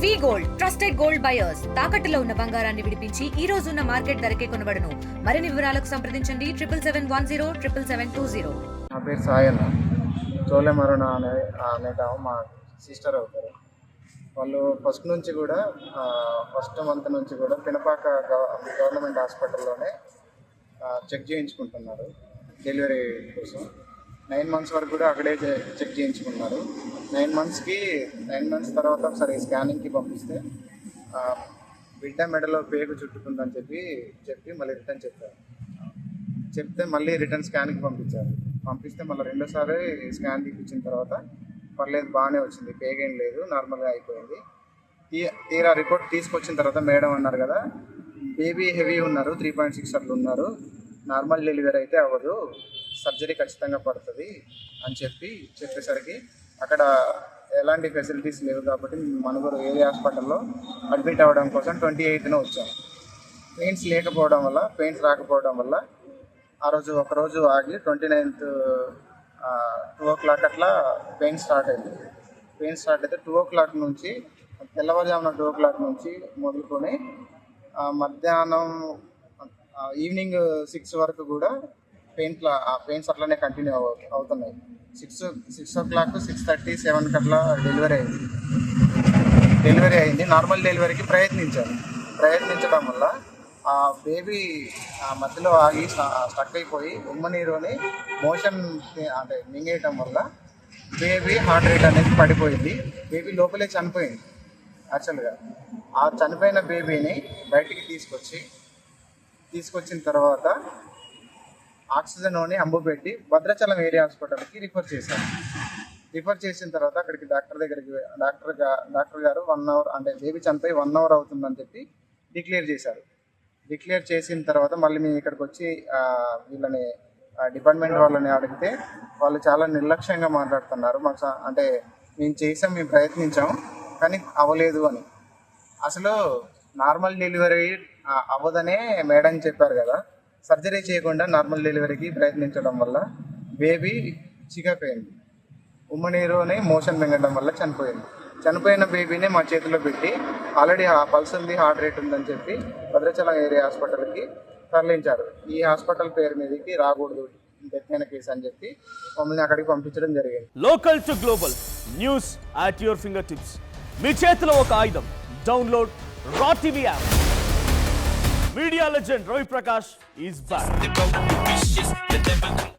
వి gold trusted gold buyers తాకట్టులో ఉన్న బంగారాన్ని విడిపించి ఈ రోజు ఉన్న మార్కెట్ ధరకే కొనబడును. మరిన్ని వివరాలకు సంప్రదించండి 7710777720. నా పేరు సాయన్న. చోళమరుణ అనే మా సిస్టర్ అవుతారు. వాళ్ళు ఫస్ట్ మంత్ నుంచి కూడా పినపాక గవర్నమెంట్ హాస్పిటల్లోనే చెక్ చేయించుకుంటున్నారు డెలివరీ కోసం. 9 months వరకు కూడా అక్కడే చెక్ చేయించుకున్నారు. 9 months తర్వాత ఒకసారి స్కానింగ్కి పంపిస్తే బిడ్డ మెడలో పేగు చుట్టుకుందని చెప్పి మళ్ళీ రిటర్న్ చెప్తే మళ్ళీ రిటర్న్ స్కాన్కి పంపిస్తే మళ్ళీ రెండోసారి స్కాన్ తీపించిన తర్వాత పర్లేదు, బాగానే వచ్చింది, పేగేం లేదు, నార్మల్గా అయిపోయింది. తీరా రిపోర్ట్ తీసుకొచ్చిన తర్వాత మేడం అన్నారు కదా, బేబీ హెవీ ఉన్నారు, 3.6 అట్లా ఉన్నారు, నార్మల్ డెలివరీ అయితే అవ్వదు, సర్జరీ ఖచ్చితంగా పడుతుంది అని చెప్పేసరికి అక్కడ ఎలాంటి ఫెసిలిటీస్ లేవు కాబట్టి మనుగురు ఏరియా హాస్పిటల్లో అడ్మిట్ అవ్వడం కోసం 28న వచ్చాం. పెయిన్స్ రాకపోవడం వల్ల ఆ రోజు ఒకరోజు ఆగి 29th 2 o'clock అట్లా పెయిన్ స్టార్ట్ అయితే 2 o'clock నుంచి తెల్లవారుజామున 2 o'clock నుంచి మొదలుకొని మధ్యాహ్నం ఈవినింగ్ 6 వరకు కూడా పెయిన్స్ అట్లనే కంటిన్యూ అవుతున్నాయి. 6 o'clock 6:30 7 అట్లా డెలివరీ అయింది. నార్మల్ డెలివరీకి ప్రయత్నించడం వల్ల ఆ బేబీ మధ్యలో ఆగి స్టక్ అయిపోయి ఉమ్మనీరుని మోషన్ అంటే మింగేయటం వల్ల బేబీ హార్ట్ రేట్ అనేది పడిపోయింది. బేబీ లోపలే చనిపోయింది. యాక్చువల్గా ఆ చనిపోయిన బేబీని బయటికి తీసుకొచ్చిన తర్వాత ఆక్సిజన్ అంబు పెట్టి భద్రాచలం ఏరియా హాస్పిటల్కి రిఫర్ చేసిన తర్వాత అక్కడికి డాక్టర్ గారు 1 hour అంటే బేబీ చనిపోయి 1 hour అవుతుందని చెప్పి డిక్లేర్ చేసిన తర్వాత మళ్ళీ మేము ఇక్కడికి వచ్చి వీళ్ళని డిపార్ట్మెంట్ వాళ్ళని అడిగితే వాళ్ళు చాలా నిర్లక్ష్యంగా మాట్లాడుతున్నారు. మాకు అంటే మేము ప్రయత్నించాం కానీ అవ్వలేదు అని. అసలు నార్మల్ డెలివరీ అవ్వదనే మేడం చెప్పారు కదా, సర్జరీ చేయకుండా నార్మల్ డెలివరీకి ప్రయత్నించడం వల్ల బేబీ చిక్కిపోయింది. ఉమ్మనీరుని మోషన్ మింగడం వల్ల చనిపోయిన బేబీని మా చేతిలో పెట్టి ఆల్రెడీ పల్స్ ఉంది, హార్ట్ రేట్ ఉందని చెప్పి భద్రాచలం ఏరియా హాస్పిటల్కి తరలించారు. ఈ హాస్పిటల్ పేరు మీదకి రాకూడదు, డెత్ అయిన కేసు అని చెప్పి మమ్మల్ని అక్కడికి పంపించడం జరిగింది. Local to global news at your finger tips. మీ చేతిలో ఒక ఆయుధం. Download R TV app. Media legend Ravi Prakash is back.